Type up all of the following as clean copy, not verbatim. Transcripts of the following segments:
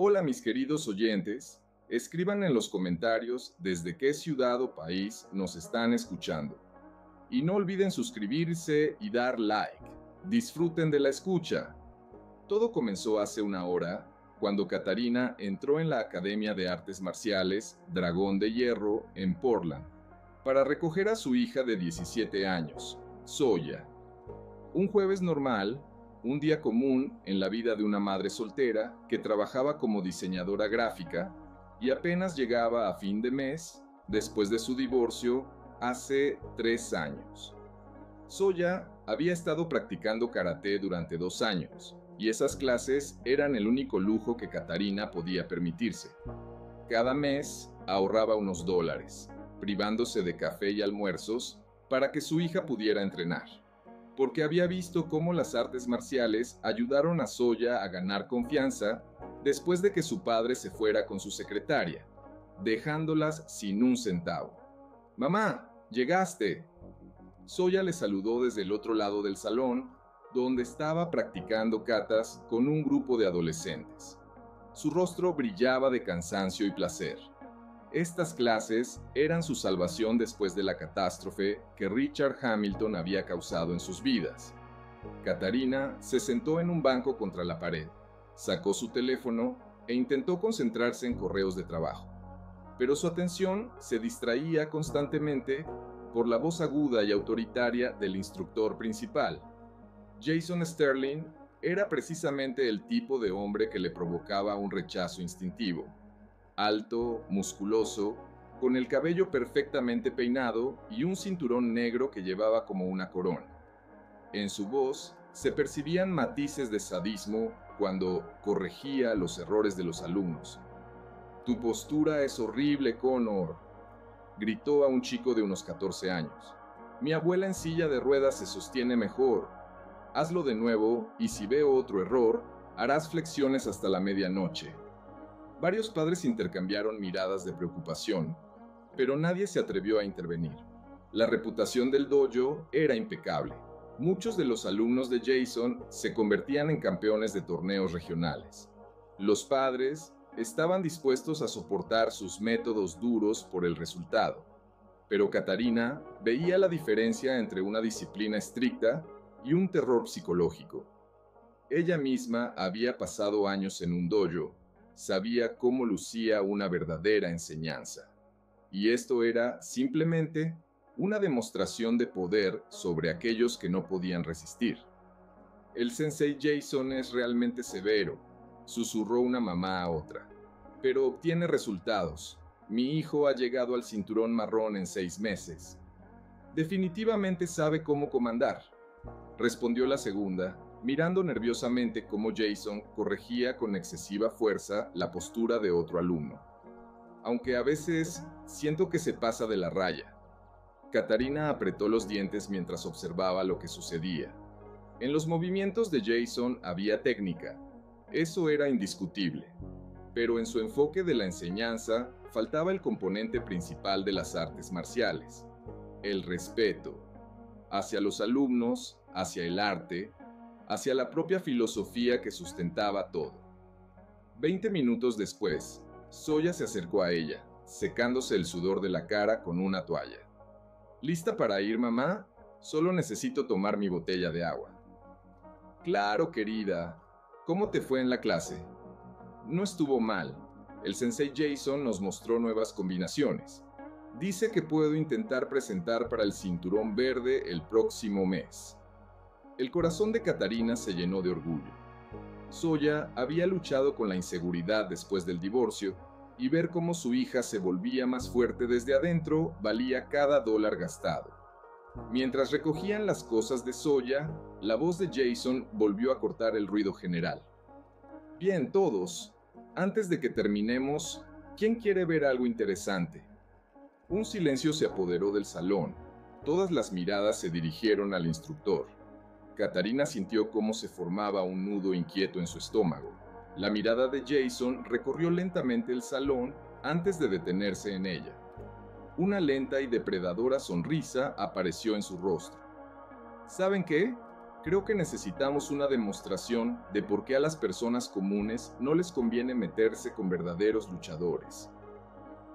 Hola mis queridos oyentes, escriban en los comentarios desde qué ciudad o país nos están escuchando. Y no olviden suscribirse y dar like. Disfruten de la escucha. Todo comenzó hace una hora, cuando Catarina entró en la Academia de Artes Marciales Dragón de Hierro en Portland, para recoger a su hija de 17 años, Zoya. Un jueves normal, un día común en la vida de una madre soltera que trabajaba como diseñadora gráfica y apenas llegaba a fin de mes después de su divorcio hace 3 años. Zoya había estado practicando karate durante 2 años y esas clases eran el único lujo que Catarina podía permitirse. Cada mes ahorraba unos dólares, privándose de café y almuerzos para que su hija pudiera entrenar, porque había visto cómo las artes marciales ayudaron a Zoya a ganar confianza después de que su padre se fuera con su secretaria, dejándolas sin un centavo. «Mamá, llegaste». Zoya le saludó desde el otro lado del salón, donde estaba practicando katas con un grupo de adolescentes. Su rostro brillaba de cansancio y placer. Estas clases eran su salvación después de la catástrofe que Richard Hamilton había causado en sus vidas. Catarina se sentó en un banco contra la pared, sacó su teléfono e intentó concentrarse en correos de trabajo. Pero su atención se distraía constantemente por la voz aguda y autoritaria del instructor principal. Jason Sterling era precisamente el tipo de hombre que le provocaba un rechazo instintivo. Alto, musculoso, con el cabello perfectamente peinado y un cinturón negro que llevaba como una corona. En su voz se percibían matices de sadismo cuando corregía los errores de los alumnos. «Tu postura es horrible, Connor», gritó a un chico de unos 14 años. «Mi abuela en silla de ruedas se sostiene mejor. Hazlo de nuevo y si veo otro error, harás flexiones hasta la medianoche». Varios padres intercambiaron miradas de preocupación, pero nadie se atrevió a intervenir. La reputación del dojo era impecable. Muchos de los alumnos de Jason se convertían en campeones de torneos regionales. Los padres estaban dispuestos a soportar sus métodos duros por el resultado, pero Catarina veía la diferencia entre una disciplina estricta y un terror psicológico. Ella misma había pasado años en un dojo. Sabía cómo lucía una verdadera enseñanza. Y esto era simplemente una demostración de poder sobre aquellos que no podían resistir. «El sensei Jason es realmente severo», susurró una mamá a otra. «Pero obtiene resultados. Mi hijo ha llegado al cinturón marrón en 6 meses. Definitivamente sabe cómo comandar», respondió la segunda, mirando nerviosamente cómo Jason corregía con excesiva fuerza la postura de otro alumno. «Aunque a veces siento que se pasa de la raya». Catarina apretó los dientes mientras observaba lo que sucedía. En los movimientos de Jason había técnica, eso era indiscutible, pero en su enfoque de la enseñanza faltaba el componente principal de las artes marciales: el respeto, hacia los alumnos, hacia el arte, hacia la propia filosofía que sustentaba todo. 20 minutos después, Zoya se acercó a ella, secándose el sudor de la cara con una toalla. «¿Lista para ir, mamá? Solo necesito tomar mi botella de agua». «Claro, querida. ¿Cómo te fue en la clase?» «No estuvo mal. El sensei Jason nos mostró nuevas combinaciones. Dice que puedo intentar presentar para el cinturón verde el próximo mes». El corazón de Catarina se llenó de orgullo. Zoya había luchado con la inseguridad después del divorcio, y ver cómo su hija se volvía más fuerte desde adentro valía cada dólar gastado. Mientras recogían las cosas de Zoya, la voz de Jason volvió a cortar el ruido general. «Bien, todos. Antes de que terminemos, ¿quién quiere ver algo interesante?» Un silencio se apoderó del salón. Todas las miradas se dirigieron al instructor. Catarina sintió cómo se formaba un nudo inquieto en su estómago. La mirada de Jason recorrió lentamente el salón antes de detenerse en ella. Una lenta y depredadora sonrisa apareció en su rostro. «¿Saben qué? Creo que necesitamos una demostración de por qué a las personas comunes no les conviene meterse con verdaderos luchadores.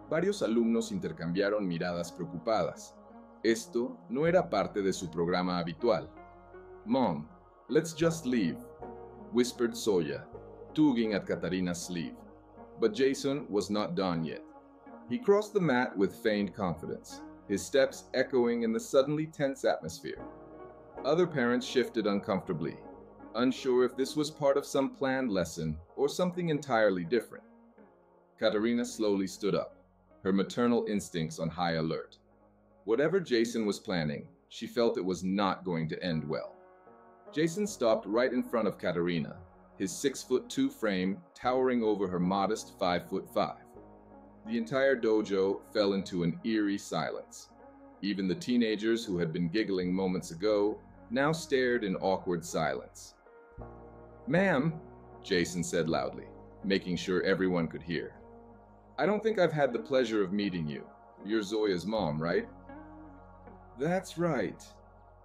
Varios alumnos intercambiaron miradas preocupadas. Esto no era parte de su programa habitual. "Mom, let's just leave," whispered Zoya, tugging at Katarina's sleeve. But Jason was not done yet. He crossed the mat with feigned confidence, his steps echoing in the suddenly tense atmosphere. Other parents shifted uncomfortably, unsure if this was part of some planned lesson or something entirely different. Katarina slowly stood up, her maternal instincts on high alert. Whatever Jason was planning, she felt it was not going to end well. Jason stopped right in front of Katarina, his 6'2" frame towering over her modest 5'5". The entire dojo fell into an eerie silence. Even the teenagers who had been giggling moments ago now stared in awkward silence. "Ma'am," Jason said loudly, making sure everyone could hear. "I don't think I've had the pleasure of meeting you. You're Zoya's mom, right?" "That's right,"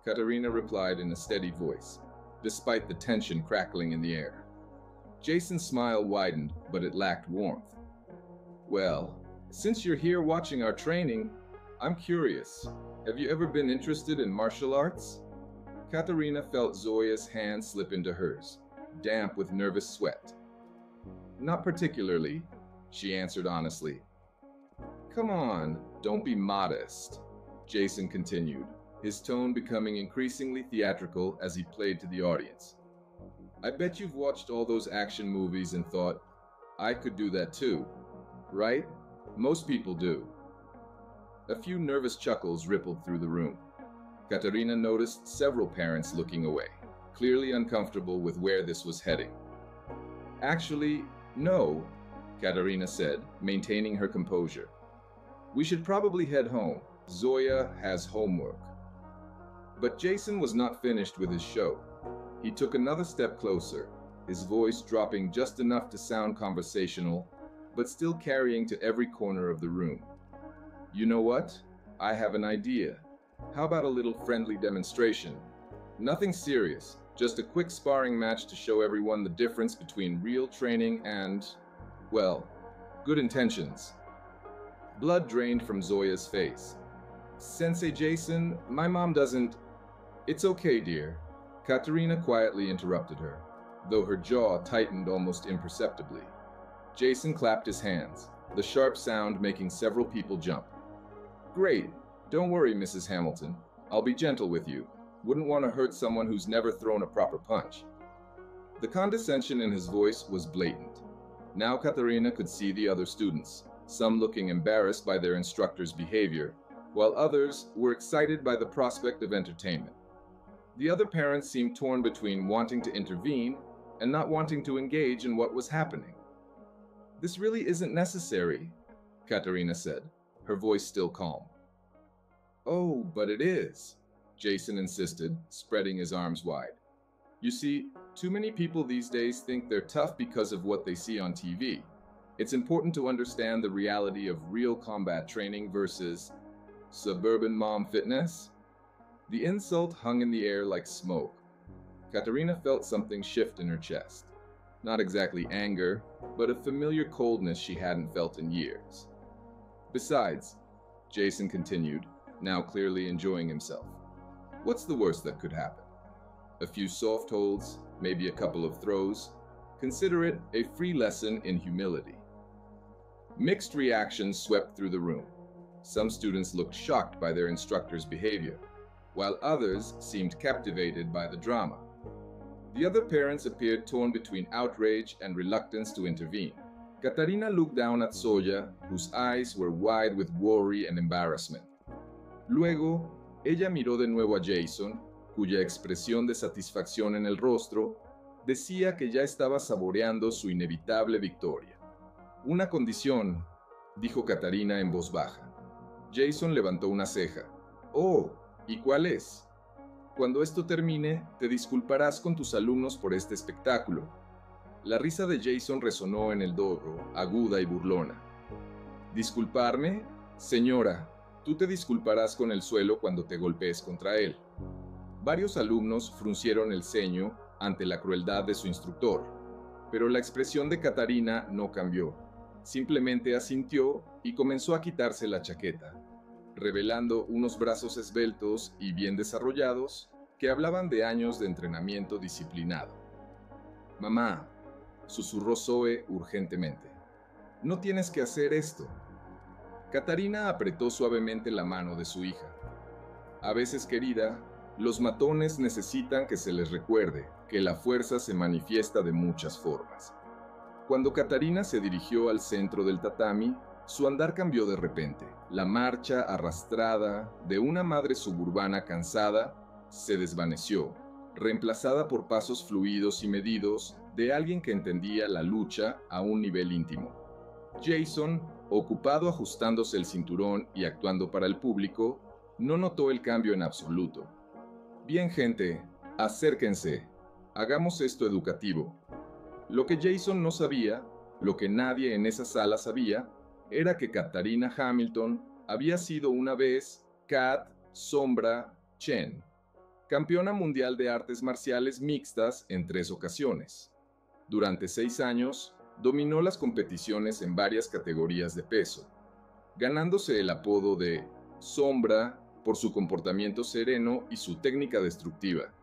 Katarina replied in a steady voice, despite the tension crackling in the air. Jason's smile widened, but it lacked warmth. "Well, since you're here watching our training, I'm curious. Have you ever been interested in martial arts?" Katarina felt Zoya's hand slip into hers, damp with nervous sweat. "Not particularly," she answered honestly. "Come on, don't be modest," Jason continued, his tone becoming increasingly theatrical as he played to the audience. "I bet you've watched all those action movies and thought, I could do that too, right? Most people do." A few nervous chuckles rippled through the room. Katarina noticed several parents looking away, clearly uncomfortable with where this was heading. "Actually, no," Katarina said, maintaining her composure. "We should probably head home. Zoya has homework." But Jason was not finished with his show. He took another step closer, his voice dropping just enough to sound conversational, but still carrying to every corner of the room. "You know what? I have an idea. How about a little friendly demonstration? Nothing serious, just a quick sparring match to show everyone the difference between real training and, well, good intentions." Blood drained from Zoya's face. "Sensei Jason, my mom doesn't—" "It's okay, dear," Katarina quietly interrupted her, though her jaw tightened almost imperceptibly. Jason clapped his hands, the sharp sound making several people jump. "Great. Don't worry, Mrs. Hamilton. I'll be gentle with you. Wouldn't want to hurt someone who's never thrown a proper punch." The condescension in his voice was blatant. Now Katarina could see the other students, some looking embarrassed by their instructor's behavior, while others were excited by the prospect of entertainment. The other parents seemed torn between wanting to intervene and not wanting to engage in what was happening. "This really isn't necessary," Katarina said, her voice still calm. "Oh, but it is," Jason insisted, spreading his arms wide. "You see, too many people these days think they're tough because of what they see on TV. It's important to understand the reality of real combat training versus suburban mom fitness." The insult hung in the air like smoke. Katarina felt something shift in her chest. Not exactly anger, but a familiar coldness she hadn't felt in years. "Besides," Jason continued, now clearly enjoying himself, "what's the worst that could happen? A few soft holds, maybe a couple of throws. Consider it a free lesson in humility." Mixed reactions swept through the room. Some students looked shocked by their instructor's behavior, while others seemed captivated by the drama. The other parents appeared torn between outrage and reluctance to intervene. Katarina looked down at Zoya, whose eyes were wide with worry and embarrassment. Luego, ella miró de nuevo a Jason, cuya expresión de satisfacción en el rostro decía que ya estaba saboreando su inevitable victoria. "Una condición", dijo Katarina en voz baja. Jason levantó una ceja. "Oh, ¿y cuál es?" "Cuando esto termine, te disculparás con tus alumnos por este espectáculo." La risa de Jason resonó en el dojo, aguda y burlona. "¿Disculparme? Señora, tú te disculparás con el suelo cuando te golpees contra él." Varios alumnos fruncieron el ceño ante la crueldad de su instructor, pero la expresión de Katarina no cambió. Simplemente asintió y comenzó a quitarse la chaqueta, revelando unos brazos esbeltos y bien desarrollados que hablaban de años de entrenamiento disciplinado. «Mamá», susurró Zoe urgentemente, «no tienes que hacer esto». Katarina apretó suavemente la mano de su hija. «A veces, querida, los matones necesitan que se les recuerde que la fuerza se manifiesta de muchas formas». Cuando Katarina se dirigió al centro del tatami, su andar cambió de repente. La marcha arrastrada de una madre suburbana cansada se desvaneció, reemplazada por pasos fluidos y medidos de alguien que entendía la lucha a un nivel íntimo. Jason, ocupado ajustándose el cinturón y actuando para el público, no notó el cambio en absoluto. «Bien, gente, acérquense. Hagamos esto educativo». Lo que Jason no sabía, lo que nadie en esa sala sabía, era que Katarina Hamilton había sido una vez Kat Sombra Chen, campeona mundial de artes marciales mixtas en 3 ocasiones. Durante 6 años, dominó las competiciones en varias categorías de peso, ganándose el apodo de Sombra por su comportamiento sereno y su técnica destructiva.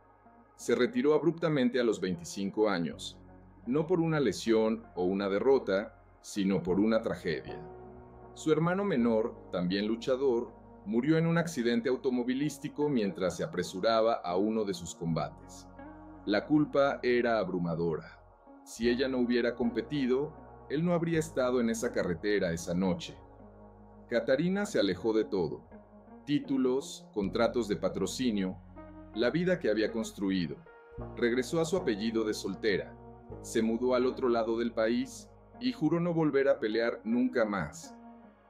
Se retiró abruptamente a los 25 años, no por una lesión o una derrota, sino por una tragedia. Su hermano menor, también luchador, murió en un accidente automovilístico mientras se apresuraba a uno de sus combates. La culpa era abrumadora. Si ella no hubiera competido, él no habría estado en esa carretera esa noche. Katarina se alejó de todo: títulos, contratos de patrocinio, la vida que había construido. Regresó a su apellido de soltera, se mudó al otro lado del país y juró no volver a pelear nunca más.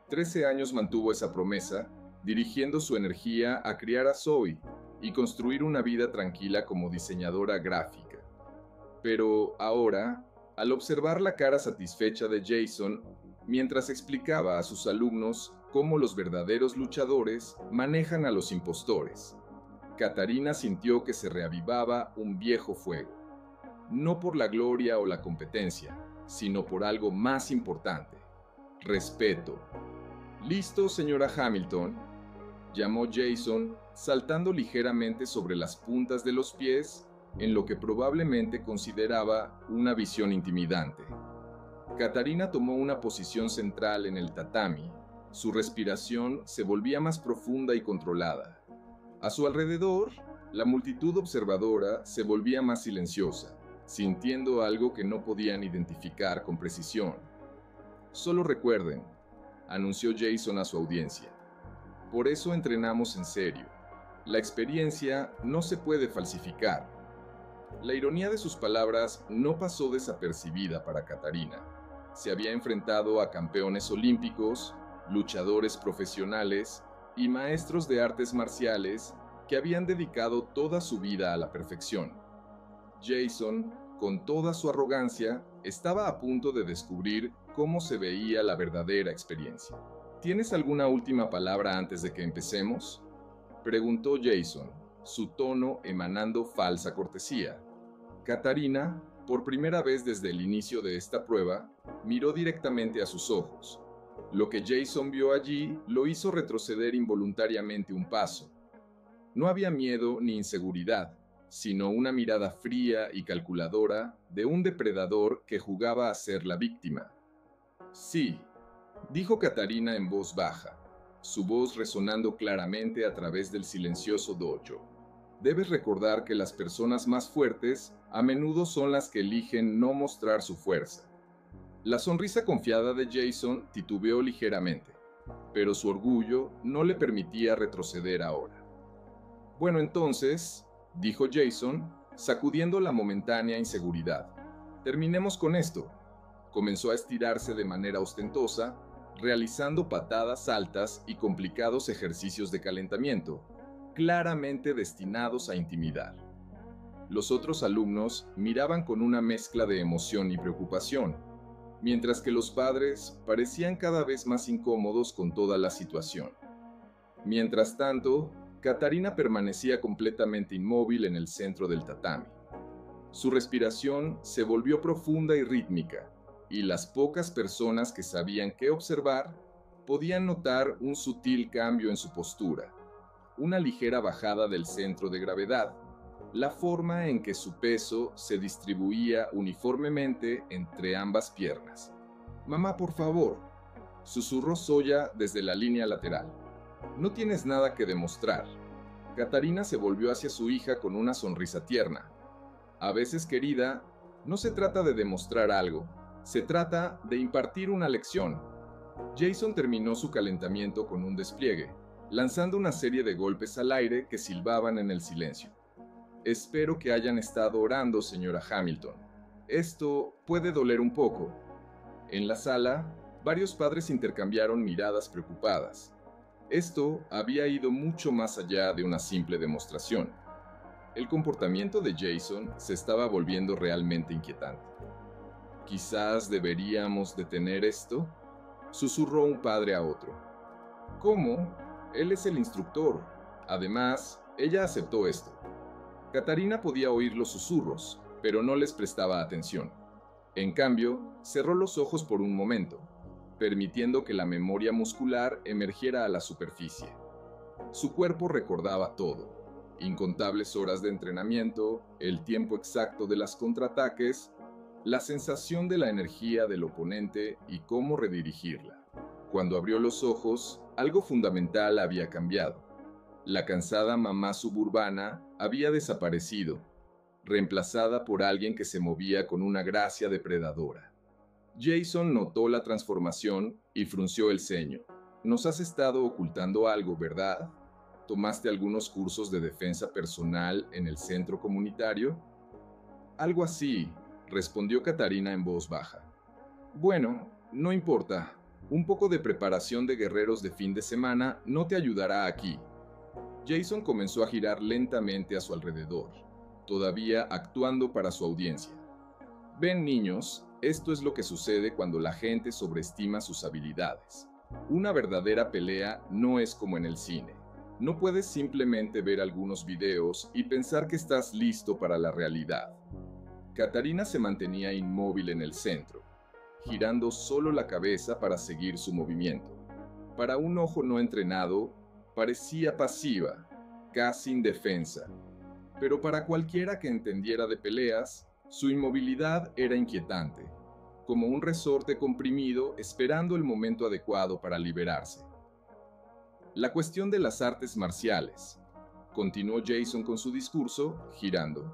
13 años mantuvo esa promesa, dirigiendo su energía a criar a Zoe y construir una vida tranquila como diseñadora gráfica. Pero ahora, al observar la cara satisfecha de Jason, mientras explicaba a sus alumnos cómo los verdaderos luchadores manejan a los impostores, Katarina sintió que se reavivaba un viejo fuego. No por la gloria o la competencia, sino por algo más importante: respeto. «¿Listo, señora Hamilton?», llamó Jason, saltando ligeramente sobre las puntas de los pies en lo que probablemente consideraba una visión intimidante. Katarina tomó una posición central en el tatami. Su respiración se volvía más profunda y controlada. A su alrededor, la multitud observadora se volvía más silenciosa, sintiendo algo que no podían identificar con precisión. «Solo recuerden», anunció Jason a su audiencia, «por eso entrenamos en serio. La experiencia no se puede falsificar». La ironía de sus palabras no pasó desapercibida para Katarina. Se había enfrentado a campeones olímpicos, luchadores profesionales y maestros de artes marciales que habían dedicado toda su vida a la perfección. Jason, con toda su arrogancia, estaba a punto de descubrir cómo se veía la verdadera experiencia. «¿Tienes alguna última palabra antes de que empecemos?», preguntó Jason, su tono emanando falsa cortesía. Katarina, por primera vez desde el inicio de esta prueba, miró directamente a sus ojos. Lo que Jason vio allí lo hizo retroceder involuntariamente un paso. No había miedo ni inseguridad, sino una mirada fría y calculadora de un depredador que jugaba a ser la víctima. «Sí», dijo Katarina en voz baja, su voz resonando claramente a través del silencioso dojo. «Debes recordar que las personas más fuertes a menudo son las que eligen no mostrar su fuerza». La sonrisa confiada de Jason titubeó ligeramente, pero su orgullo no le permitía retroceder ahora. «Bueno, entonces», dijo Jason, sacudiendo la momentánea inseguridad, «terminemos con esto». Comenzó a estirarse de manera ostentosa, realizando patadas altas y complicados ejercicios de calentamiento, claramente destinados a intimidar. Los otros alumnos miraban con una mezcla de emoción y preocupación, mientras que los padres parecían cada vez más incómodos con toda la situación. Mientras tanto, Katarina permanecía completamente inmóvil en el centro del tatami. Su respiración se volvió profunda y rítmica, y las pocas personas que sabían qué observar podían notar un sutil cambio en su postura, una ligera bajada del centro de gravedad, la forma en que su peso se distribuía uniformemente entre ambas piernas. «Mamá, por favor», susurró Zoya desde la línea lateral. «No tienes nada que demostrar». Katarina se volvió hacia su hija con una sonrisa tierna. «A veces, querida, no se trata de demostrar algo, se trata de impartir una lección». Jason terminó su calentamiento con un despliegue, lanzando una serie de golpes al aire que silbaban en el silencio. «Espero que hayan estado orando, señora Hamilton. Esto puede doler un poco». En la sala, varios padres intercambiaron miradas preocupadas. Esto había ido mucho más allá de una simple demostración. El comportamiento de Jason se estaba volviendo realmente inquietante. «Quizás deberíamos detener esto», susurró un padre a otro. «¿Cómo? Él es el instructor. Además, ella aceptó esto». Katarina podía oír los susurros, pero no les prestaba atención. En cambio, cerró los ojos por un momento, permitiendo que la memoria muscular emergiera a la superficie. Su cuerpo recordaba todo: incontables horas de entrenamiento, el tiempo exacto de las contraataques, la sensación de la energía del oponente y cómo redirigirla. Cuando abrió los ojos, algo fundamental había cambiado. La cansada mamá suburbana había desaparecido, reemplazada por alguien que se movía con una gracia depredadora. Jason notó la transformación y frunció el ceño. «Nos has estado ocultando algo, ¿verdad? ¿Tomaste algunos cursos de defensa personal en el centro comunitario?» «Algo así», respondió Katarina en voz baja. «Bueno, no importa. Un poco de preparación de guerreros de fin de semana no te ayudará aquí». Jason comenzó a girar lentamente a su alrededor, todavía actuando para su audiencia. «Ven, niños, esto es lo que sucede cuando la gente sobreestima sus habilidades. Una verdadera pelea no es como en el cine. No puedes simplemente ver algunos videos y pensar que estás listo para la realidad». Katarina se mantenía inmóvil en el centro, girando solo la cabeza para seguir su movimiento. Para un ojo no entrenado, parecía pasiva, casi indefensa, pero para cualquiera que entendiera de peleas, su inmovilidad era inquietante, como un resorte comprimido esperando el momento adecuado para liberarse. «La cuestión de las artes marciales», continuó Jason con su discurso, girando,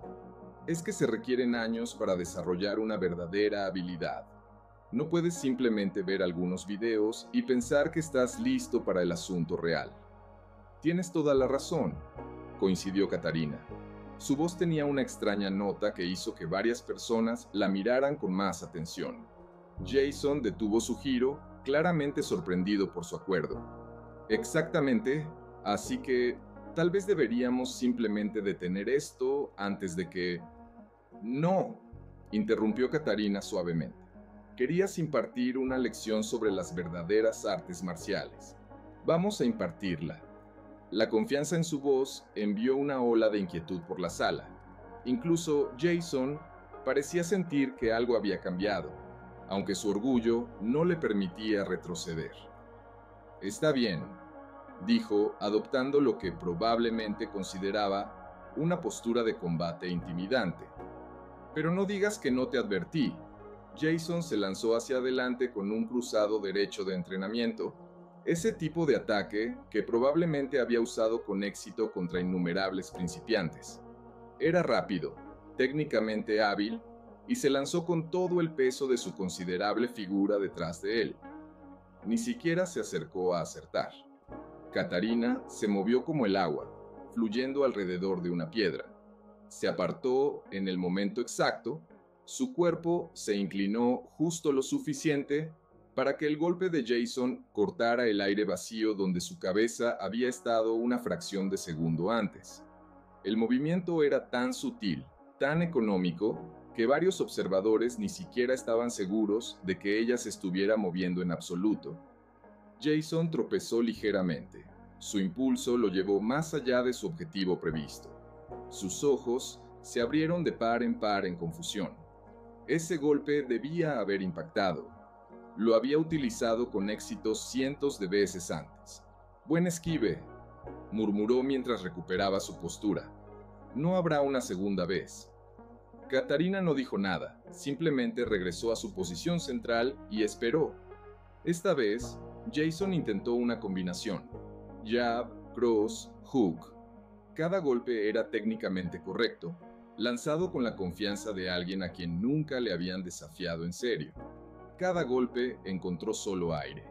«es que se requieren años para desarrollar una verdadera habilidad. No puedes simplemente ver algunos videos y pensar que estás listo para el asunto real». «Tienes toda la razón», coincidió Katarina. Su voz tenía una extraña nota que hizo que varias personas la miraran con más atención. Jason detuvo su giro, claramente sorprendido por su acuerdo. «Exactamente, así que tal vez deberíamos simplemente detener esto antes de que...» «No», interrumpió Katarina suavemente. «Querías impartir una lección sobre las verdaderas artes marciales. Vamos a impartirla». La confianza en su voz envió una ola de inquietud por la sala. Incluso Jason parecía sentir que algo había cambiado, aunque su orgullo no le permitía retroceder. «Está bien», dijo, adoptando lo que probablemente consideraba una postura de combate intimidante. «Pero no digas que no te advertí». Jason se lanzó hacia adelante con un cruzado derecho de entrenamiento, ese tipo de ataque que probablemente había usado con éxito contra innumerables principiantes. Era rápido, técnicamente hábil, y se lanzó con todo el peso de su considerable figura detrás de él. Ni siquiera se acercó a acertar. Katarina se movió como el agua, fluyendo alrededor de una piedra. Se apartó en el momento exacto, su cuerpo se inclinó justo lo suficiente para que el golpe de Jason cortara el aire vacío donde su cabeza había estado una fracción de segundo antes. El movimiento era tan sutil, tan económico, que varios observadores ni siquiera estaban seguros de que ella se estuviera moviendo en absoluto. Jason tropezó ligeramente. Su impulso lo llevó más allá de su objetivo previsto. Sus ojos se abrieron de par en confusión. Ese golpe debía haber impactado. Lo había utilizado con éxito cientos de veces antes. «Buen esquive», murmuró mientras recuperaba su postura. «No habrá una segunda vez». Katarina no dijo nada, simplemente regresó a su posición central y esperó. Esta vez, Jason intentó una combinación: jab, cross, hook. Cada golpe era técnicamente correcto, lanzado con la confianza de alguien a quien nunca le habían desafiado en serio. Cada golpe encontró solo aire.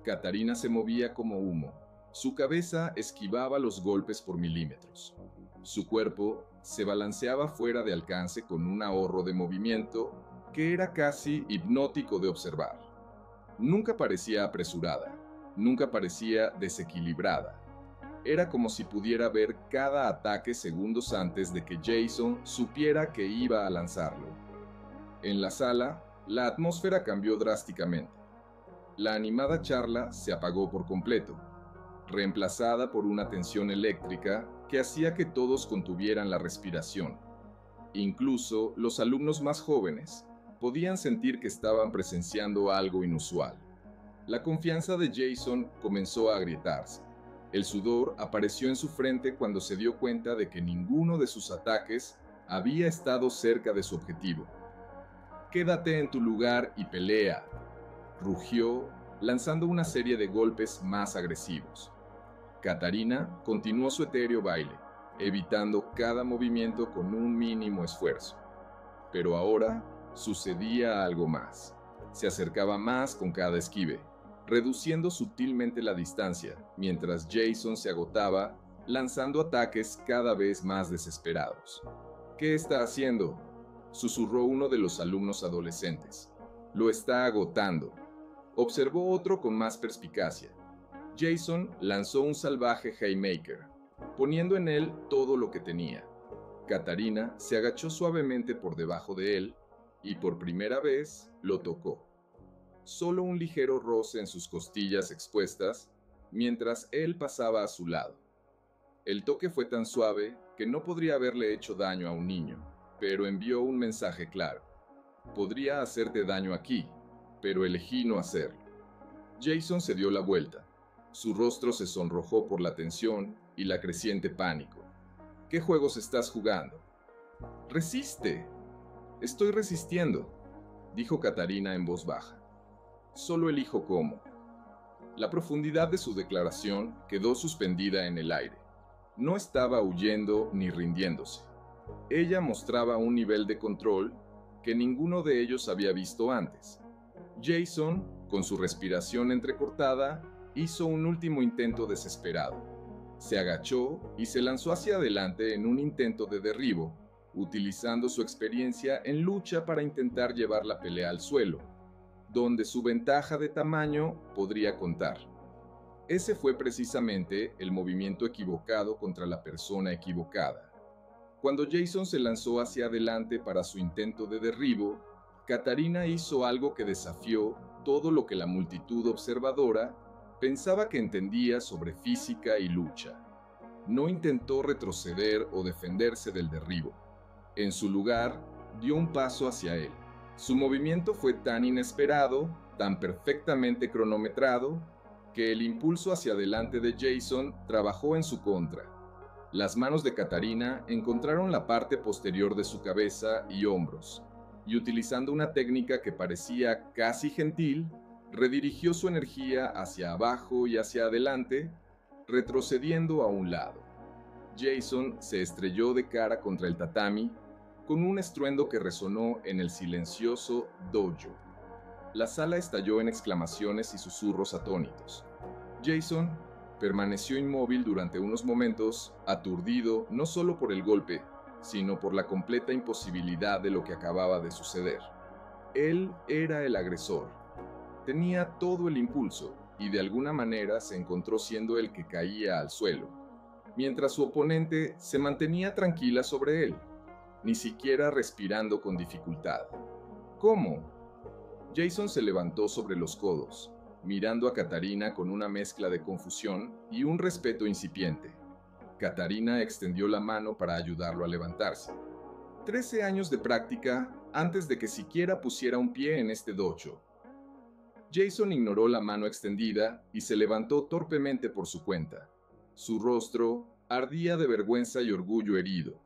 Katarina se movía como humo. Su cabeza esquivaba los golpes por milímetros. Su cuerpo se balanceaba fuera de alcance con un ahorro de movimiento que era casi hipnótico de observar. Nunca parecía apresurada, nunca parecía desequilibrada. Era como si pudiera ver cada ataque segundos antes de que Jason supiera que iba a lanzarlo. En la sala, la atmósfera cambió drásticamente. La animada charla se apagó por completo, reemplazada por una tensión eléctrica que hacía que todos contuvieran la respiración. Incluso los alumnos más jóvenes podían sentir que estaban presenciando algo inusual. La confianza de Jason comenzó a agrietarse. El sudor apareció en su frente cuando se dio cuenta de que ninguno de sus ataques había estado cerca de su objetivo. «Quédate en tu lugar y pelea», rugió, lanzando una serie de golpes más agresivos. Katarina continuó su etéreo baile, evitando cada movimiento con un mínimo esfuerzo. Pero ahora sucedía algo más. Se acercaba más con cada esquive, reduciendo sutilmente la distancia, mientras Jason se agotaba, lanzando ataques cada vez más desesperados. «¿Qué está haciendo?», susurró uno de los alumnos adolescentes. «Lo está agotando», observó otro con más perspicacia. Jason lanzó un salvaje haymaker, poniendo en él todo lo que tenía. Katarina se agachó suavemente por debajo de él y por primera vez lo tocó. Solo un ligero roce en sus costillas expuestas mientras él pasaba a su lado. El toque fue tan suave que no podría haberle hecho daño a un niño, pero envió un mensaje claro. «Podría hacerte daño aquí, pero elegí no hacerlo». Jason se dio la vuelta. Su rostro se sonrojó por la tensión y la creciente pánico. «¿Qué juegos estás jugando?». «Resiste». «Estoy resistiendo», dijo Katarina en voz baja. «Solo elijo cómo». La profundidad de su declaración quedó suspendida en el aire. No estaba huyendo ni rindiéndose. Ella mostraba un nivel de control que ninguno de ellos había visto antes. Jason, con su respiración entrecortada, hizo un último intento desesperado. Se agachó y se lanzó hacia adelante en un intento de derribo, utilizando su experiencia en lucha para intentar llevar la pelea al suelo, donde su ventaja de tamaño podría contar. Ese fue precisamente el movimiento equivocado contra la persona equivocada. Cuando Jason se lanzó hacia adelante para su intento de derribo, Katarina hizo algo que desafió todo lo que la multitud observadora pensaba que entendía sobre física y lucha. No intentó retroceder o defenderse del derribo. En su lugar, dio un paso hacia él. Su movimiento fue tan inesperado, tan perfectamente cronometrado, que el impulso hacia adelante de Jason trabajó en su contra. Las manos de Katarina encontraron la parte posterior de su cabeza y hombros, y utilizando una técnica que parecía casi gentil, redirigió su energía hacia abajo y hacia adelante, retrocediendo a un lado. Jason se estrelló de cara contra el tatami con un estruendo que resonó en el silencioso dojo. La sala estalló en exclamaciones y susurros atónitos. Jason permaneció inmóvil durante unos momentos, aturdido no solo por el golpe, sino por la completa imposibilidad de lo que acababa de suceder. Él era el agresor. Tenía todo el impulso y de alguna manera se encontró siendo el que caía al suelo, mientras su oponente se mantenía tranquila sobre él, ni siquiera respirando con dificultad. ¿Cómo? Jason se levantó sobre los codos, mirando a Katarina con una mezcla de confusión y un respeto incipiente. Katarina extendió la mano para ayudarlo a levantarse. 13 años de práctica antes de que siquiera pusiera un pie en este dojo. Jason ignoró la mano extendida y se levantó torpemente por su cuenta. Su rostro ardía de vergüenza y orgullo herido.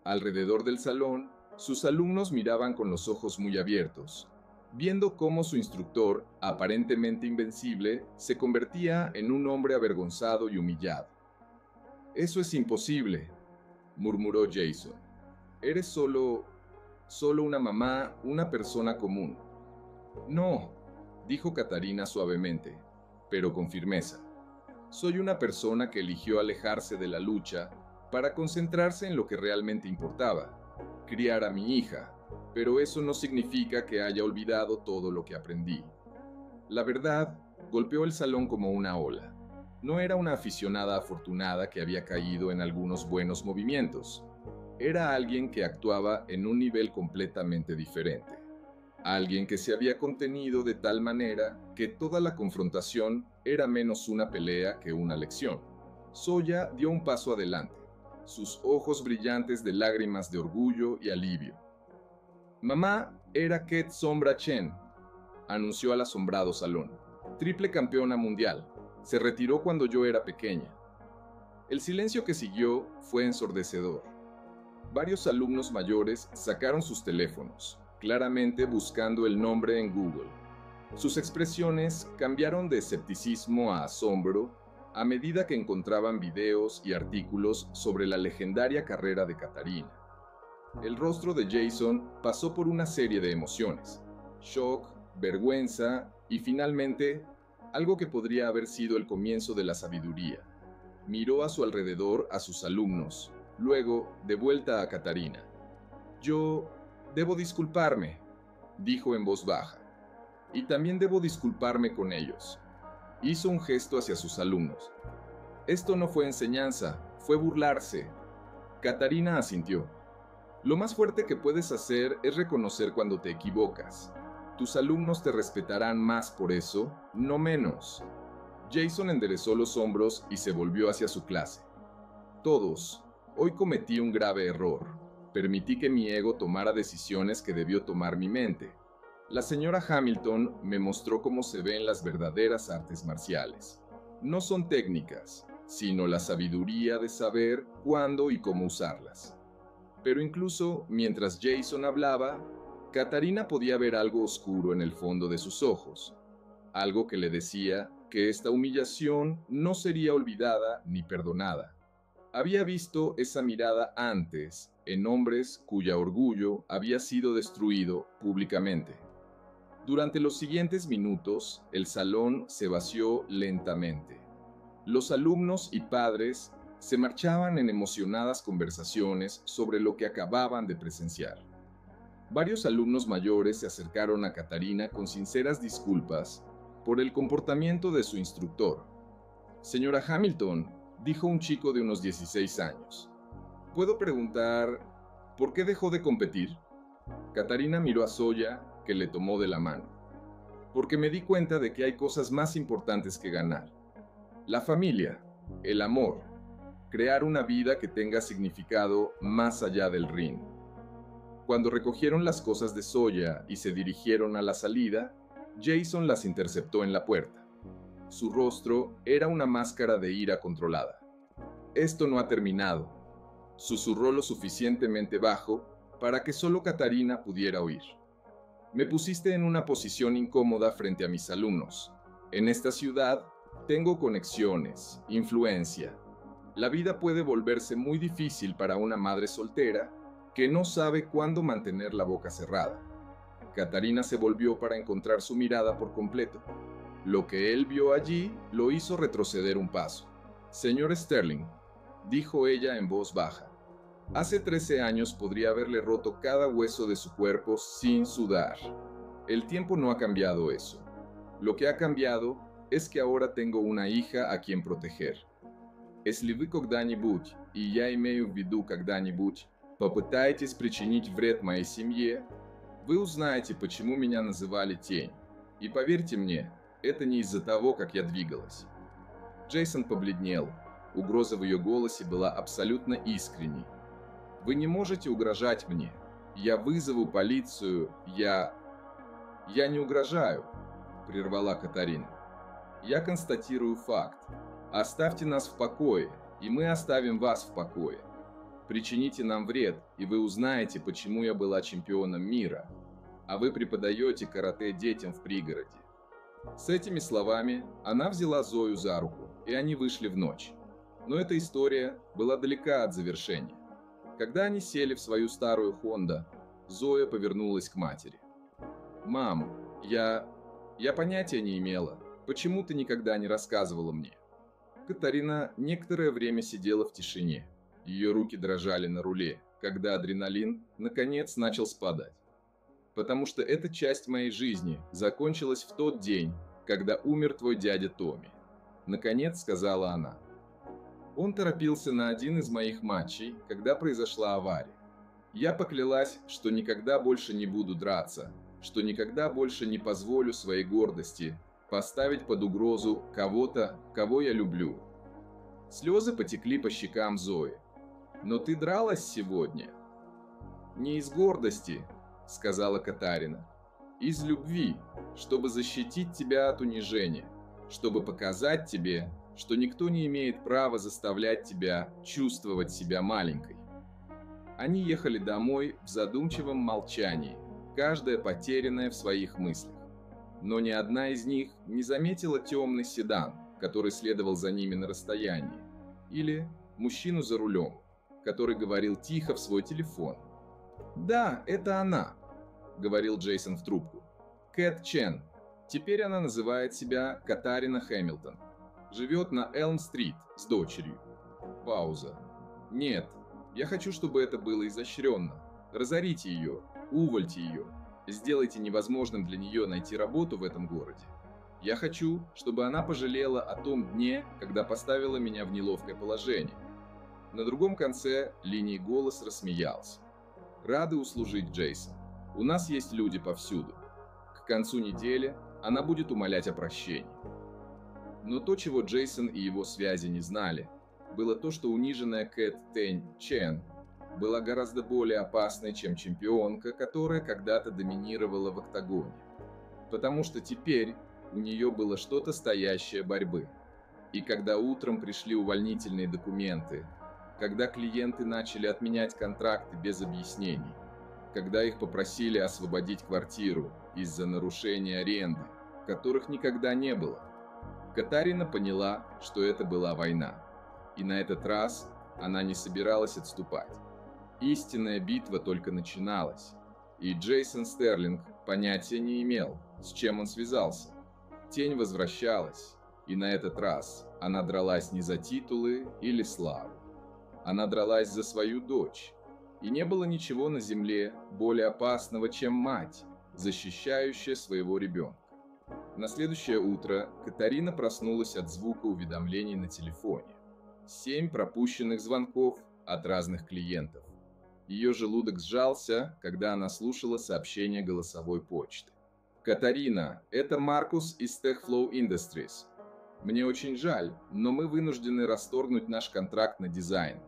Alrededor del salón, sus alumnos miraban con los ojos muy abiertos, viendo cómo su instructor, aparentemente invencible, se convertía en un hombre avergonzado y humillado. «Eso es imposible», murmuró Jason. «Eres solo una mamá, una persona común». «No», dijo Katarina suavemente, pero con firmeza. «Soy una persona que eligió alejarse de la lucha para concentrarse en lo que realmente importaba, criar a mi hija, pero eso no significa que haya olvidado todo lo que aprendí». La verdad, golpeó el salón como una ola. No era una aficionada afortunada que había caído en algunos buenos movimientos. Era alguien que actuaba en un nivel completamente diferente. Alguien que se había contenido de tal manera que toda la confrontación era menos una pelea que una lección. Soya dio un paso adelante, sus ojos brillantes de lágrimas de orgullo y alivio. «Mamá era Ket Sombra Chen», anunció al asombrado salón. «Triple campeona mundial. Se retiró cuando yo era pequeña». El silencio que siguió fue ensordecedor. Varios alumnos mayores sacaron sus teléfonos, claramente buscando el nombre en Google. Sus expresiones cambiaron de escepticismo a asombro a medida que encontraban videos y artículos sobre la legendaria carrera de Katarina. El rostro de Jason pasó por una serie de emociones: shock, vergüenza y finalmente algo que podría haber sido el comienzo de la sabiduría. Miró a su alrededor a sus alumnos, luego de vuelta a Katarina. «Yo debo disculparme», dijo en voz baja. «Y también debo disculparme con ellos». Hizo un gesto hacia sus alumnos. «Esto no fue enseñanza, fue burlarse». Katarina asintió. «Lo más fuerte que puedes hacer es reconocer cuando te equivocas. Tus alumnos te respetarán más por eso, no menos». Jason enderezó los hombros y se volvió hacia su clase. «Todos, hoy cometí un grave error. Permití que mi ego tomara decisiones que debió tomar mi mente. La señora Hamilton me mostró cómo se ven las verdaderas artes marciales. No son técnicas, sino la sabiduría de saber cuándo y cómo usarlas». Pero incluso mientras Jason hablaba, Katarina podía ver algo oscuro en el fondo de sus ojos, algo que le decía que esta humillación no sería olvidada ni perdonada. Había visto esa mirada antes en hombres cuya orgullo había sido destruido públicamente. Durante los siguientes minutos, el salón se vació lentamente. Los alumnos y padres se marchaban en emocionadas conversaciones sobre lo que acababan de presenciar. Varios alumnos mayores se acercaron a Katarina con sinceras disculpas por el comportamiento de su instructor. «Señora Hamilton», dijo un chico de unos 16 años, «¿puedo preguntar por qué dejó de competir?» Katarina miró a Soya, que le tomó de la mano. «Porque me di cuenta de que hay cosas más importantes que ganar. La familia, el amor, crear una vida que tenga significado más allá del ring». Cuando recogieron las cosas de Soya y se dirigieron a la salida, Jason las interceptó en la puerta. Su rostro era una máscara de ira controlada. «Esto no ha terminado», susurró lo suficientemente bajo para que solo Katarina pudiera oír. «Me pusiste en una posición incómoda frente a mis alumnos. En esta ciudad tengo conexiones, influencia. La vida puede volverse muy difícil para una madre soltera que no sabe cuándo mantener la boca cerrada». Katarina se volvió para encontrar su mirada por completo. Lo que él vio allí lo hizo retroceder un paso. «Señor Sterling», dijo ella en voz baja, «hace 13 años podría haberle roto cada hueso de su cuerpo sin sudar. El tiempo no ha cambiado eso. Lo que ha cambiado es que ahora tengo una hija a quien proteger. Если вы когда-нибудь, и я имею в виду когда-нибудь, попытаетесь причинить вред моей семье, вы узнаете, почему меня называли Тень. И поверьте мне, Это не из-за того, как я двигалась». Джейсон побледнел. Угроза в ее голосе была абсолютно искренней. «Вы не можете угрожать мне. Я вызову полицию. Я не угрожаю», — прервала Катарина. «Я констатирую факт. Оставьте нас в покое, и мы оставим вас в покое. Причините нам вред, и вы узнаете, почему я была чемпионом мира, а вы преподаете карате детям в пригороде». С этими словами она взяла Зою за руку, и они вышли в ночь. Но эта история была далека от завершения. Когда они сели в свою старую Honda, Зоя повернулась к матери. «Мам, я понятия не имела. Почему ты никогда не рассказывала мне?» Катарина некоторое время сидела в тишине. Ее руки дрожали на руле, когда адреналин наконец начал спадать. «Потому что эта часть моей жизни закончилась в тот день, когда умер твой дядя Томми», — наконец сказала она. «Он торопился на один из моих матчей, когда произошла авария. Я поклялась, что никогда больше не буду драться, что никогда больше не позволю своей гордости поставить под угрозу кого-то, кого я люблю». Слезы потекли по щекам Зои. «Но ты дралась сегодня?» «Не из гордости», — сказала Катарина. «Из любви, чтобы защитить тебя от унижения, чтобы показать тебе, что никто не имеет права заставлять тебя чувствовать себя маленькой». Они ехали домой в задумчивом молчании, каждая потерянная в своих мыслях. Но ни одна из них не заметила темный седан, который следовал за ними на расстоянии, или мужчину за рулем, который говорил тихо в свой телефон. «Да, это она», — говорил Джейсон в трубку. «Кэт Чен. Теперь она называет себя Катарина Хэмилтон. Живет на Элм-стрит с дочерью». Пауза. «Нет, я хочу, чтобы это было изощренно. Разорите ее, увольте ее. Сделайте невозможным для нее найти работу в этом городе. Я хочу, чтобы она пожалела о том дне, когда поставила меня в неловкое положение». На другом конце линии голос рассмеялся. «Рады услужить, Джейсон. У нас есть люди повсюду. К концу недели она будет умолять о прощении». Но то, чего Джейсон и его связи не знали, было то, что униженная Кэт Тэнь Чен была гораздо более опасной, чем чемпионка, которая когда-то доминировала в октагоне. Потому что теперь у нее было что-то стоящее борьбы. И когда утром пришли увольнительные документы, когда клиенты начали отменять контракты без объяснений, когда их попросили освободить квартиру из-за нарушения аренды, которых никогда не было, Катарина поняла, что это была война. И на этот раз она не собиралась отступать. Истинная битва только начиналась, и Джейсон Стерлинг понятия не имел, с чем он связался. Тень возвращалась, и на этот раз она дралась не за титулы или славу. Она дралась за свою дочь, и не было ничего на земле более опасного, чем мать, защищающая своего ребенка. На следующее утро Катарина проснулась от звука уведомлений на телефоне. 7 пропущенных звонков от разных клиентов. Ее желудок сжался, когда она слушала сообщение голосовой почты. «Катарина, это Маркус из TechFlow Industries. Мне очень жаль, но мы вынуждены расторгнуть наш контракт на дизайн.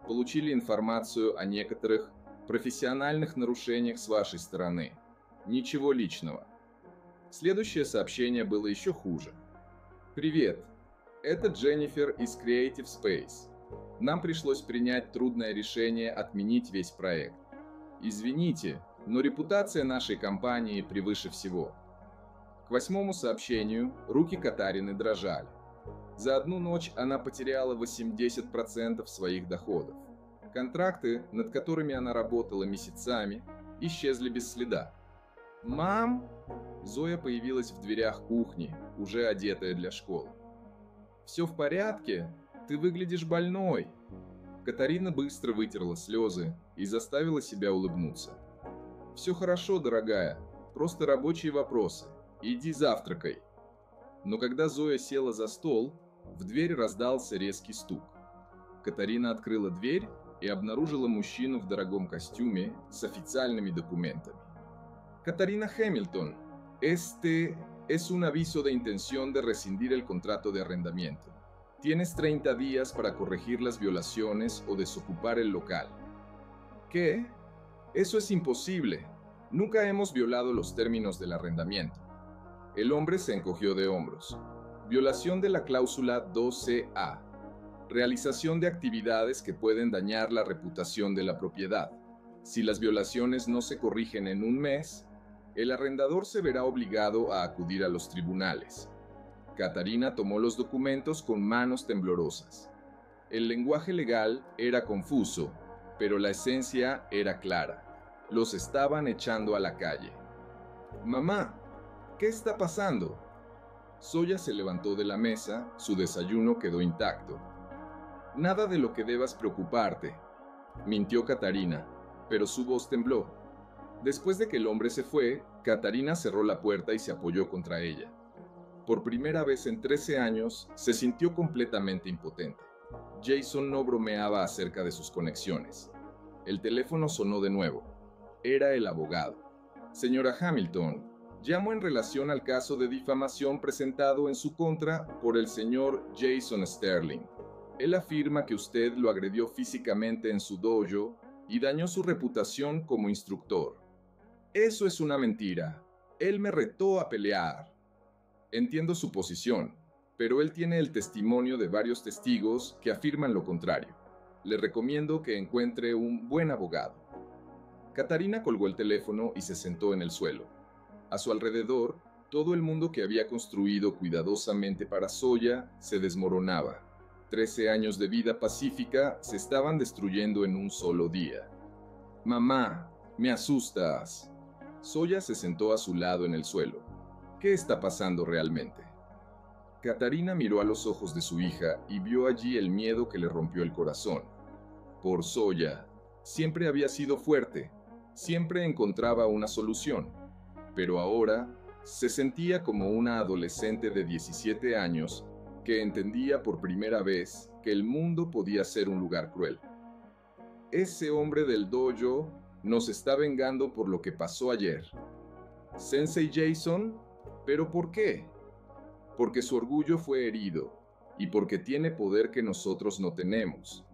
Получили информацию о некоторых профессиональных нарушениях с вашей стороны. Ничего личного». Следующее сообщение было еще хуже. «Привет, это Дженнифер из Creative Space. Нам пришлось принять трудное решение отменить весь проект. Извините, но репутация нашей компании превыше всего». К 8-му сообщению руки Катарины дрожали. За одну ночь она потеряла 80% своих доходов. Контракты, над которыми она работала месяцами, исчезли без следа. «Мам!» Зоя появилась в дверях кухни, уже одетая для школы. «Все в порядке? Ты выглядишь больной!» Катарина быстро вытерла слезы и заставила себя улыбнуться. «Все хорошо, дорогая, просто рабочие вопросы. Иди завтракай». Но когда Зоя села за стол, в дверь раздался резкий стук. Катарина открыла дверь и обнаружила мужчину в дорогом костюме с официальными документами. «Катарина Хэмилтон, Es un aviso de intención de rescindir el contrato de arrendamiento. Tienes 30 días para corregir las violaciones o desocupar el local. ¿Qué? Eso es imposible. Nunca hemos violado los términos del arrendamiento. El hombre se encogió de hombros. Violación de la cláusula 12A. Realización de actividades que pueden dañar la reputación de la propiedad. Si las violaciones no se corrigen en un mes, el arrendador se verá obligado a acudir a los tribunales. Catarina tomó los documentos con manos temblorosas. El lenguaje legal era confuso, pero la esencia era clara. Los estaban echando a la calle. «Mamá, ¿qué está pasando?» Zoya se levantó de la mesa, su desayuno quedó intacto. «Nada de lo que debas preocuparte», mintió Catarina, pero su voz tembló. Después de que el hombre se fue, Catarina cerró la puerta y se apoyó contra ella. Por primera vez en 13 años, se sintió completamente impotente. Jason no bromeaba acerca de sus conexiones. El teléfono sonó de nuevo. Era el abogado. «Señora Hamilton, llamo en relación al caso de difamación presentado en su contra por el señor Jason Sterling. Él afirma que usted lo agredió físicamente en su dojo y dañó su reputación como instructor. Eso es una mentira. Él me retó a pelear». Entiendo su posición, pero él tiene el testimonio de varios testigos que afirman lo contrario. Le recomiendo que encuentre un buen abogado. Catarina colgó el teléfono y se sentó en el suelo. A su alrededor, todo el mundo que había construido cuidadosamente para Zoya se desmoronaba. 13 años de vida pacífica se estaban destruyendo en un solo día. «Mamá, me asustas». Zoya se sentó a su lado en el suelo. «¿Qué está pasando realmente?» Catarina miró a los ojos de su hija y vio allí el miedo que le rompió el corazón. Por Zoya, siempre había sido fuerte, siempre encontraba una solución, pero ahora se sentía como una adolescente de 17 años que entendía por primera vez que el mundo podía ser un lugar cruel. «Ese hombre del dojo nos está vengando por lo que pasó ayer». «¿Sensei Jason? ¿Pero por qué?» «Porque su orgullo fue herido, y porque tiene poder que nosotros no tenemos».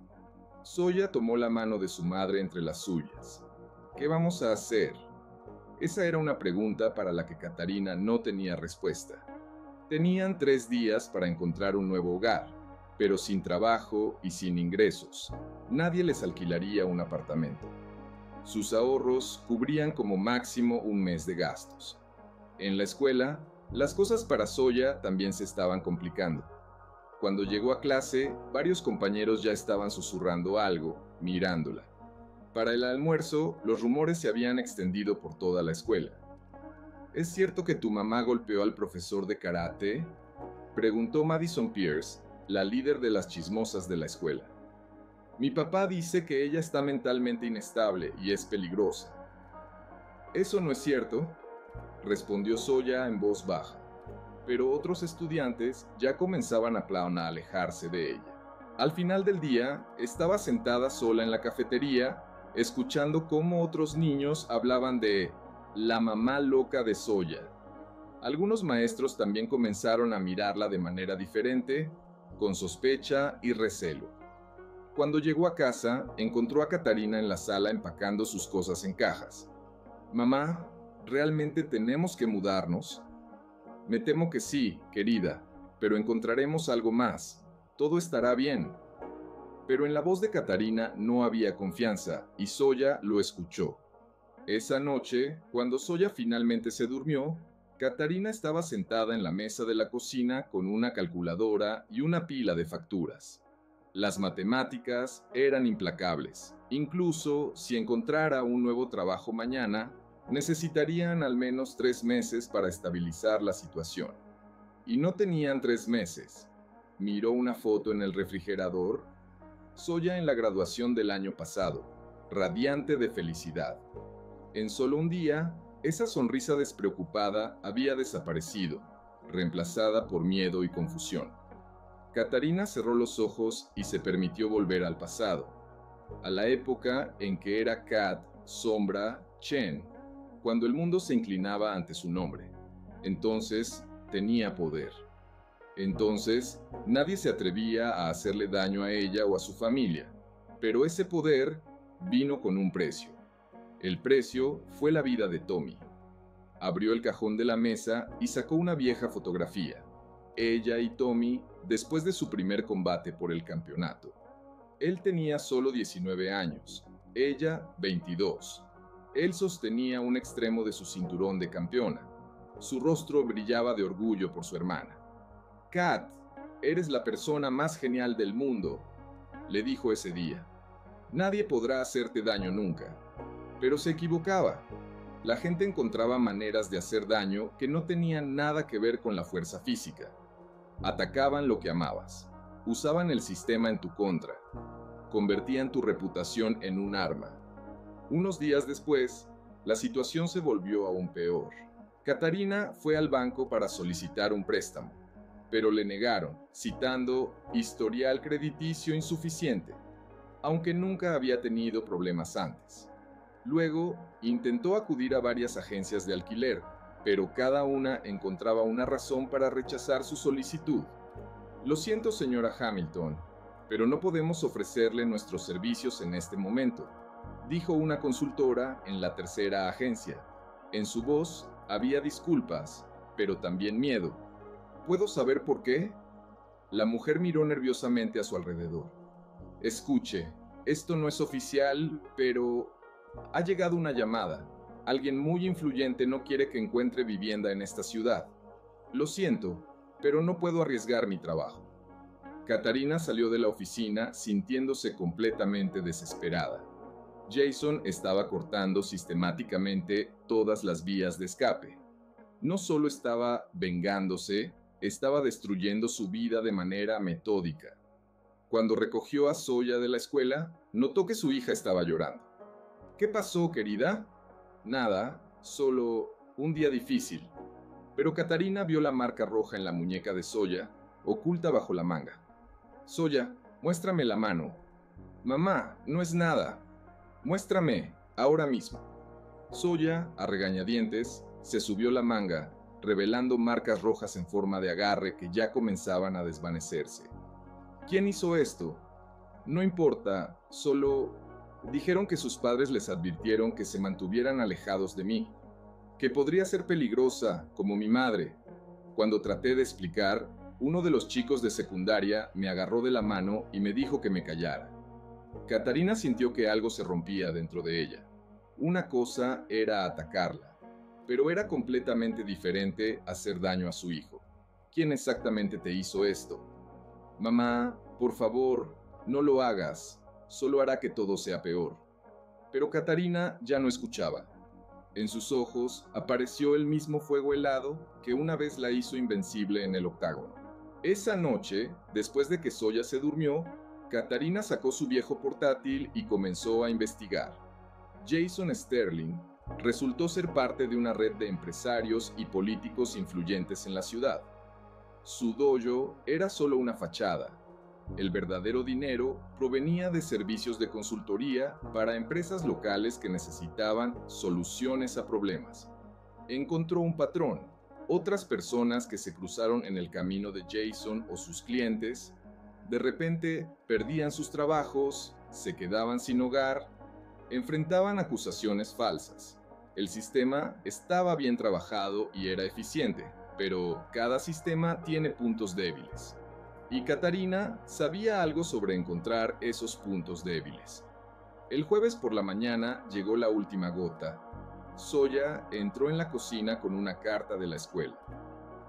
Zoya tomó la mano de su madre entre las suyas. «¿Qué vamos a hacer?» Esa era una pregunta para la que Catarina no tenía respuesta. Tenían 3 días para encontrar un nuevo hogar, pero sin trabajo y sin ingresos. Nadie les alquilaría un apartamento. Sus ahorros cubrían como máximo un mes de gastos. En la escuela, las cosas para Zoya también se estaban complicando. Cuando llegó a clase, varios compañeros ya estaban susurrando algo, mirándola. Para el almuerzo, los rumores se habían extendido por toda la escuela. «¿Es cierto que tu mamá golpeó al profesor de karate?», preguntó Madison Pierce, la líder de las chismosas de la escuela. «Mi papá dice que ella está mentalmente inestable y es peligrosa». «Eso no es cierto», respondió Zoya en voz baja, pero otros estudiantes ya comenzaban a alejarse de ella. Al final del día, estaba sentada sola en la cafetería, escuchando cómo otros niños hablaban de la mamá loca de Zoya. Algunos maestros también comenzaron a mirarla de manera diferente, con sospecha y recelo. Cuando llegó a casa, encontró a Catarina en la sala empacando sus cosas en cajas. «Mamá, ¿realmente tenemos que mudarnos?» «Me temo que sí, querida, pero encontraremos algo más. Todo estará bien». Pero en la voz de Catarina no había confianza, y Zoya lo escuchó. Esa noche, cuando Zoya finalmente se durmió, Catarina estaba sentada en la mesa de la cocina con una calculadora y una pila de facturas. Las matemáticas eran implacables. Incluso si encontrara un nuevo trabajo mañana, necesitarían al menos 3 meses para estabilizar la situación. Y no tenían 3 meses. Miró una foto en el refrigerador. Zoya en la graduación del año pasado, radiante de felicidad. En solo un día, esa sonrisa despreocupada había desaparecido, reemplazada por miedo y confusión. Catarina cerró los ojos y se permitió volver al pasado, a la época en que era Kat, Sombra, Chen, cuando el mundo se inclinaba ante su nombre. Entonces tenía poder. Entonces nadie se atrevía a hacerle daño a ella o a su familia. Pero ese poder vino con un precio. El precio fue la vida de Tommy. Abrió el cajón de la mesa y sacó una vieja fotografía. Ella y Tommy después de su primer combate por el campeonato. Él tenía solo 19 años, ella 22. Él sostenía un extremo de su cinturón de campeona. Su rostro brillaba de orgullo por su hermana. «Kat, eres la persona más genial del mundo», le dijo ese día. «Nadie podrá hacerte daño nunca». Pero se equivocaba. La gente encontraba maneras de hacer daño que no tenían nada que ver con la fuerza física. Atacaban lo que amabas. Usaban el sistema en tu contra. Convertían tu reputación en un arma. Unos días después, la situación se volvió aún peor. Katarina fue al banco para solicitar un préstamo, pero le negaron, citando historial crediticio insuficiente, aunque nunca había tenido problemas antes. Luego, intentó acudir a varias agencias de alquiler, pero cada una encontraba una razón para rechazar su solicitud. «Lo siento, señora Hamilton, pero no podemos ofrecerle nuestros servicios en este momento», dijo una consultora en la tercera agencia. En su voz había disculpas, pero también miedo. «¿Puedo saber por qué?». La mujer miró nerviosamente a su alrededor. «Escuche, esto no es oficial, pero ha llegado una llamada. Alguien muy influyente no quiere que encuentre vivienda en esta ciudad. Lo siento, pero no puedo arriesgar mi trabajo». Katarina salió de la oficina sintiéndose completamente desesperada. Jason estaba cortando sistemáticamente todas las vías de escape. No solo estaba vengándose, estaba destruyendo su vida de manera metódica. Cuando recogió a Zoya de la escuela, notó que su hija estaba llorando. «¿Qué pasó, querida?». «Nada, solo un día difícil». Pero Katarina vio la marca roja en la muñeca de Zoya, oculta bajo la manga. «Zoya, muéstrame la mano». «Mamá, no es nada». «Muéstrame, ahora mismo». Zoya, a regañadientes, se subió la manga, revelando marcas rojas en forma de agarre que ya comenzaban a desvanecerse. «¿Quién hizo esto?». «No importa, solo dijeron que sus padres les advirtieron que se mantuvieran alejados de mí, que podría ser peligrosa, como mi madre». Cuando traté de explicar, uno de los chicos de secundaria me agarró de la mano y me dijo que me callara. Katarina sintió que algo se rompía dentro de ella. Una cosa era atacarla, pero era completamente diferente hacer daño a su hijo. «¿Quién exactamente te hizo esto?». «Mamá, por favor, no lo hagas, solo hará que todo sea peor». Pero Katarina ya no escuchaba. En sus ojos apareció el mismo fuego helado que una vez la hizo invencible en el octágono. Esa noche, después de que Zoya se durmió, Katarina sacó su viejo portátil y comenzó a investigar. Jason Sterling resultó ser parte de una red de empresarios y políticos influyentes en la ciudad. Su dojo era solo una fachada. El verdadero dinero provenía de servicios de consultoría para empresas locales que necesitaban soluciones a problemas. Encontró un patrón. Otras personas que se cruzaron en el camino de Jason o sus clientes, de repente perdían sus trabajos, se quedaban sin hogar, enfrentaban acusaciones falsas. El sistema estaba bien trabajado y era eficiente, pero cada sistema tiene puntos débiles. Y Katarina sabía algo sobre encontrar esos puntos débiles. El jueves por la mañana llegó la última gota. Zoya entró en la cocina con una carta de la escuela.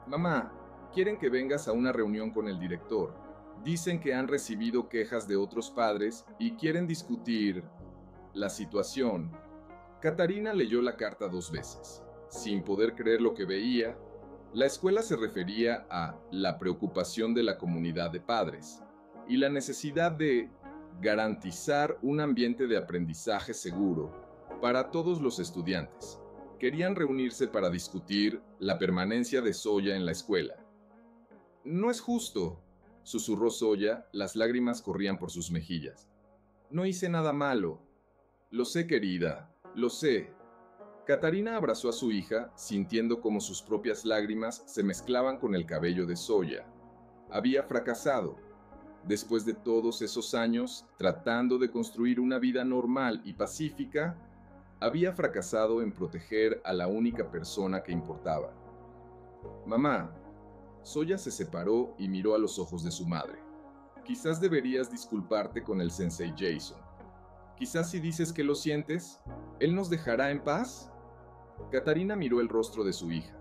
«Mamá, quieren que vengas a una reunión con el director. Dicen que han recibido quejas de otros padres y quieren discutir la situación». Katarina leyó la carta 2 veces. Sin poder creer lo que veía, la escuela se refería a la preocupación de la comunidad de padres y la necesidad de garantizar un ambiente de aprendizaje seguro para todos los estudiantes. Querían reunirse para discutir la permanencia de Zoya en la escuela. «No es justo», susurró Zoya, las lágrimas corrían por sus mejillas. «No hice nada malo». «Lo sé, querida, lo sé». Catarina abrazó a su hija, sintiendo como sus propias lágrimas se mezclaban con el cabello de Zoya. Había fracasado. Después de todos esos años, tratando de construir una vida normal y pacífica, había fracasado en proteger a la única persona que importaba. Mamá, Zoya se separó y miró a los ojos de su madre. Quizás deberías disculparte con el sensei Jason. Quizás si dices que lo sientes, ¿él nos dejará en paz? Catarina miró el rostro de su hija,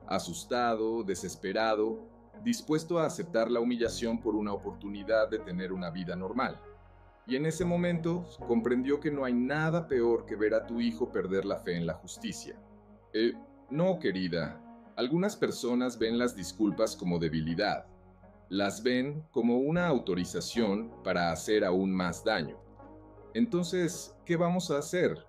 asustado, desesperado, dispuesto a aceptar la humillación por una oportunidad de tener una vida normal. Y en ese momento comprendió que no hay nada peor que ver a tu hijo perder la fe en la justicia. No, querida. Algunas personas ven las disculpas como debilidad. Las ven como una autorización para hacer aún más daño. Entonces, ¿qué vamos a hacer?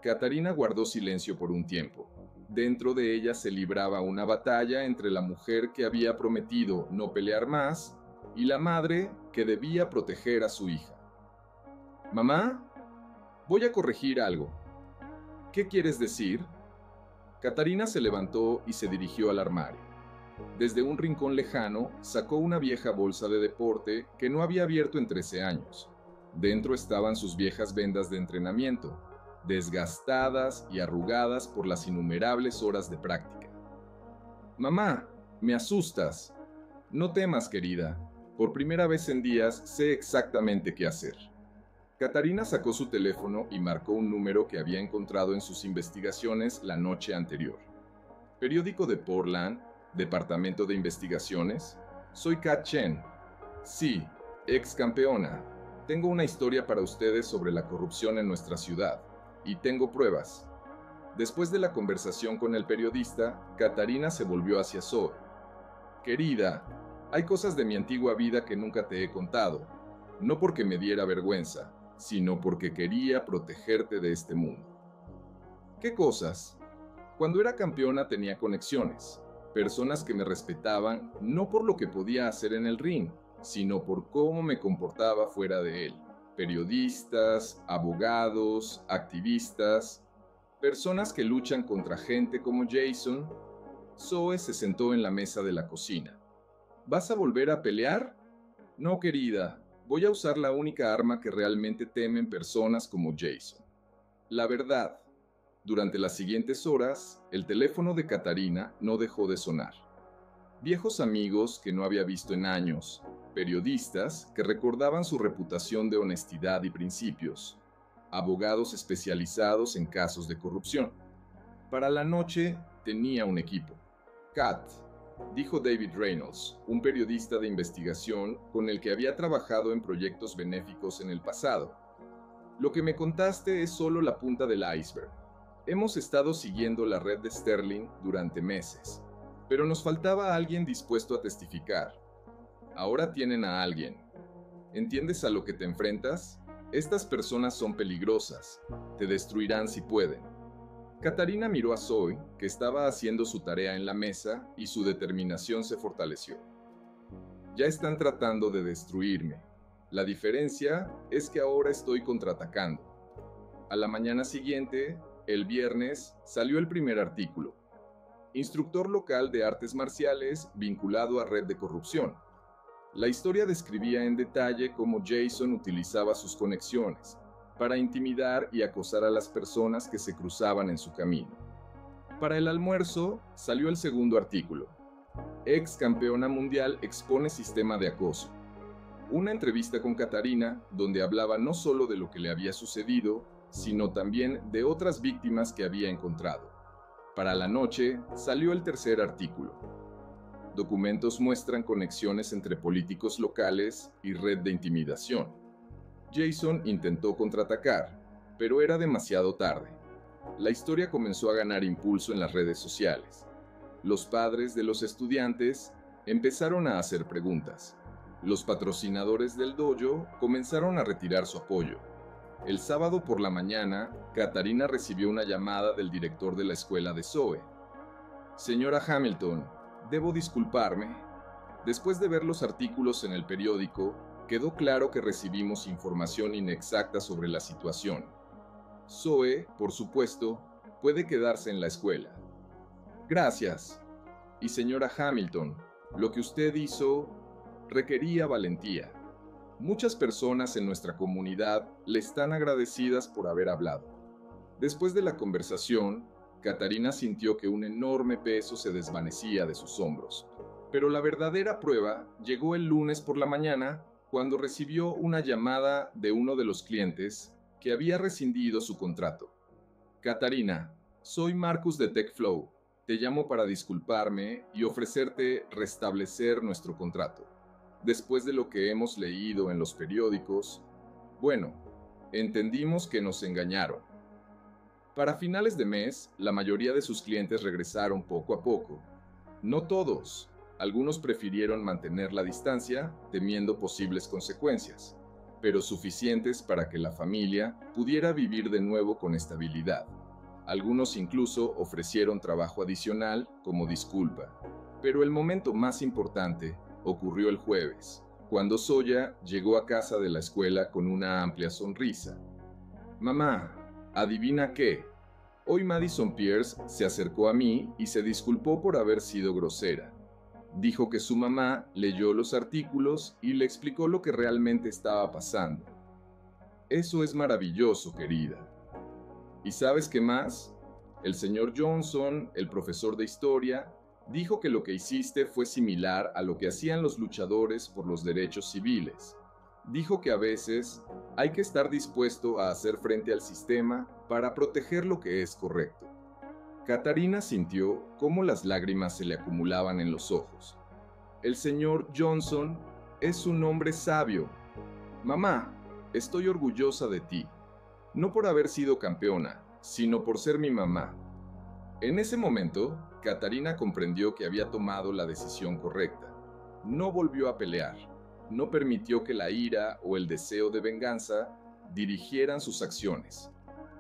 Catarina guardó silencio por un tiempo. Dentro de ella se libraba una batalla entre la mujer que había prometido no pelear más y la madre que debía proteger a su hija. «Mamá, voy a corregir algo». «¿Qué quieres decir?». Catarina se levantó y se dirigió al armario. Desde un rincón lejano sacó una vieja bolsa de deporte que no había abierto en 13 años. Dentro estaban sus viejas vendas de entrenamiento, desgastadas y arrugadas por las innumerables horas de práctica. «Mamá, me asustas». «No temas, querida. Por primera vez en días sé exactamente qué hacer». Catarina sacó su teléfono y marcó un número que había encontrado en sus investigaciones la noche anterior. «Periódico de Portland, Departamento de Investigaciones. Soy Kat Chen. Sí, ex campeona. Tengo una historia para ustedes sobre la corrupción en nuestra ciudad. Y tengo pruebas». Después de la conversación con el periodista, Catarina se volvió hacia Zoe. «Querida, hay cosas de mi antigua vida que nunca te he contado, no porque me diera vergüenza, sino porque quería protegerte de este mundo». «¿Qué cosas?». «Cuando era campeona tenía conexiones, personas que me respetaban no por lo que podía hacer en el ring, sino por cómo me comportaba fuera de él. Periodistas, abogados, activistas, personas que luchan contra gente como Jason». Zoe se sentó en la mesa de la cocina. «¿Vas a volver a pelear?». «No, querida, voy a usar la única arma que realmente temen personas como Jason. La verdad». Durante las siguientes horas, el teléfono de Catarina no dejó de sonar. Viejos amigos que no había visto en años, periodistas que recordaban su reputación de honestidad y principios, abogados especializados en casos de corrupción. Para la noche tenía un equipo. «Kat», dijo David Reynolds, un periodista de investigación con el que había trabajado en proyectos benéficos en el pasado. «Lo que me contaste es solo la punta del iceberg. Hemos estado siguiendo la red de Sterling durante meses, pero nos faltaba alguien dispuesto a testificar. Ahora tienen a alguien. ¿Entiendes a lo que te enfrentas? Estas personas son peligrosas. Te destruirán si pueden». Catarina miró a Zoe, que estaba haciendo su tarea en la mesa, y su determinación se fortaleció. «Ya están tratando de destruirme. La diferencia es que ahora estoy contraatacando». A la mañana siguiente, el viernes, salió el primer artículo. Instructor local de artes marciales vinculado a red de corrupción. La historia describía en detalle cómo Jason utilizaba sus conexiones para intimidar y acosar a las personas que se cruzaban en su camino. Para el almuerzo, salió el segundo artículo. Ex campeona mundial expone sistema de acoso. Una entrevista con Catarina, donde hablaba no solo de lo que le había sucedido, sino también de otras víctimas que había encontrado. Para la noche, salió el tercer artículo. Documentos muestran conexiones entre políticos locales y red de intimidación. Jason intentó contraatacar, pero era demasiado tarde. La historia comenzó a ganar impulso en las redes sociales. Los padres de los estudiantes empezaron a hacer preguntas. Los patrocinadores del dojo comenzaron a retirar su apoyo. El sábado por la mañana, Catarina recibió una llamada del director de la escuela de Zoe. «Señora Hamilton, debo disculparme. Después de ver los artículos en el periódico, quedó claro que recibimos información inexacta sobre la situación. Zoe, por supuesto, Puede quedarse en la escuela. Gracias. Y señora Hamilton, lo que usted hizo requería valentía. Muchas personas en nuestra comunidad le están agradecidas por haber hablado. Después de la conversación, Catarina sintió que un enorme peso se desvanecía de sus hombros. Pero la verdadera prueba llegó el lunes por la mañana, cuando recibió una llamada de uno de los clientes que había rescindido su contrato. Catarina, soy Marcus de TechFlow. Te llamo para disculparme y ofrecerte restablecer nuestro contrato. Después de lo que hemos leído en los periódicos, bueno, entendimos que nos engañaron. Para finales de mes, la mayoría de sus clientes regresaron poco a poco. No todos. Algunos prefirieron mantener la distancia, temiendo posibles consecuencias, pero suficientes para que la familia pudiera vivir de nuevo con estabilidad. Algunos incluso ofrecieron trabajo adicional como disculpa. Pero el momento más importante ocurrió el jueves, cuando Zoya llegó a casa de la escuela con una amplia sonrisa. Mamá, ¿adivina qué? Hoy Madison Pierce se acercó a mí y se disculpó por haber sido grosera. Dijo que su mamá leyó los artículos y le explicó lo que realmente estaba pasando. Eso es maravilloso, querida. ¿Y sabes qué más? El señor Johnson, el profesor de historia, dijo que lo que hiciste fue similar a lo que hacían los luchadores por los derechos civiles. Dijo que a veces hay que estar dispuesto a hacer frente al sistema para proteger lo que es correcto. Catarina sintió cómo las lágrimas se le acumulaban en los ojos. El señor Johnson es un hombre sabio. Mamá, estoy orgullosa de ti. No por haber sido campeona, sino por ser mi mamá. En ese momento, Catarina comprendió que había tomado la decisión correcta. No volvió a pelear. No permitió que la ira o el deseo de venganza dirigieran sus acciones.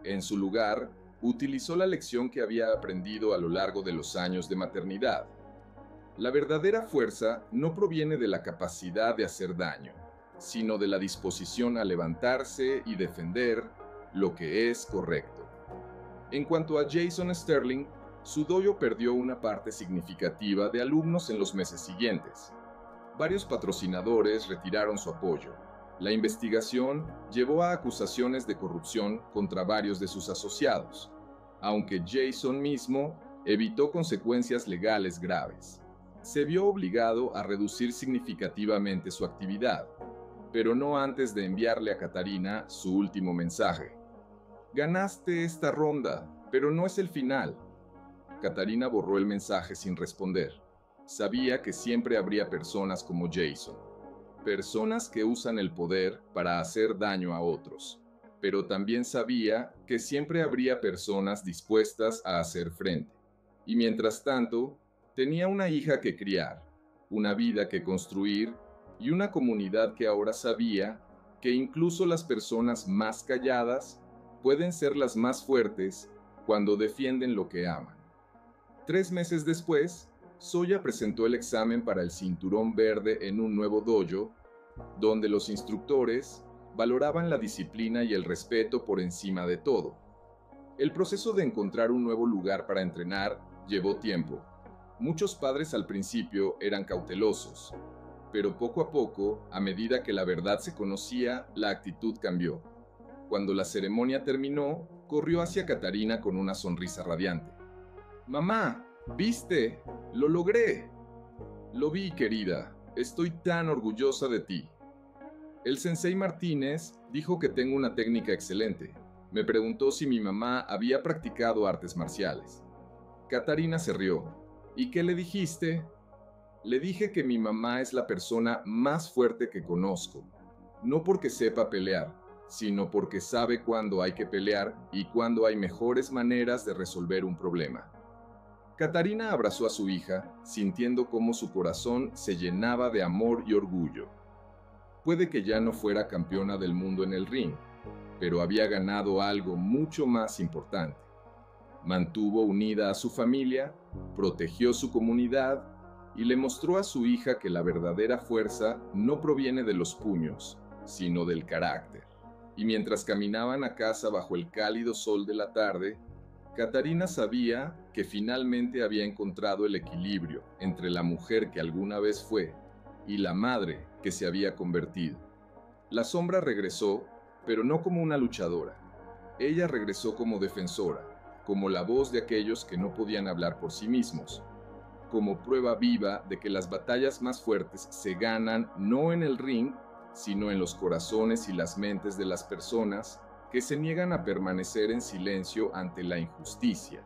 En su lugar, utilizó la lección que había aprendido a lo largo de los años de maternidad. La verdadera fuerza no proviene de la capacidad de hacer daño, sino de la disposición a levantarse y defender lo que es correcto. En cuanto a Jason Sterling, su dojo perdió una parte significativa de alumnos en los meses siguientes. Varios patrocinadores retiraron su apoyo. La investigación llevó a acusaciones de corrupción contra varios de sus asociados, aunque Jason mismo evitó consecuencias legales graves. Se vio obligado a reducir significativamente su actividad, pero no antes de enviarle a Catarina su último mensaje. Ganaste esta ronda, pero no es el final. Catarina borró el mensaje sin responder. Sabía que siempre habría personas como Jason. Personas que usan el poder para hacer daño a otros. Pero también sabía que siempre habría personas dispuestas a hacer frente. Y mientras tanto, tenía una hija que criar, una vida que construir y una comunidad que ahora sabía que incluso las personas más calladas pueden ser las más fuertes cuando defienden lo que aman. 3 meses después, Zoya presentó el examen para el cinturón verde en un nuevo dojo, donde los instructores valoraban la disciplina y el respeto por encima de todo. El proceso de encontrar un nuevo lugar para entrenar llevó tiempo. Muchos padres al principio eran cautelosos, pero poco a poco, a medida que la verdad se conocía, la actitud cambió. Cuando la ceremonia terminó, corrió hacia Catarina con una sonrisa radiante. «Mamá, ¿viste? ¡Lo logré!» «Lo vi, querida. Estoy tan orgullosa de ti». El sensei Martínez dijo que tengo una técnica excelente. Me preguntó si mi mamá había practicado artes marciales. Catarina se rió. «¿Y qué le dijiste?» «Le dije que mi mamá es la persona más fuerte que conozco. No porque sepa pelear, sino porque sabe cuándo hay que pelear y cuándo hay mejores maneras de resolver un problema». Catarina abrazó a su hija, sintiendo cómo su corazón se llenaba de amor y orgullo. Puede que ya no fuera campeona del mundo en el ring, pero había ganado algo mucho más importante. Mantuvo unida a su familia, protegió su comunidad y le mostró a su hija que la verdadera fuerza no proviene de los puños, sino del carácter. Y mientras caminaban a casa bajo el cálido sol de la tarde, Catarina sabía que finalmente había encontrado el equilibrio entre la mujer que alguna vez fue y la madre que se había convertido. La sombra regresó, pero no como una luchadora. Ella regresó como defensora, como la voz de aquellos que no podían hablar por sí mismos, como prueba viva de que las batallas más fuertes se ganan no en el ring, sino en los corazones y las mentes de las personas que se niegan a permanecer en silencio ante la injusticia.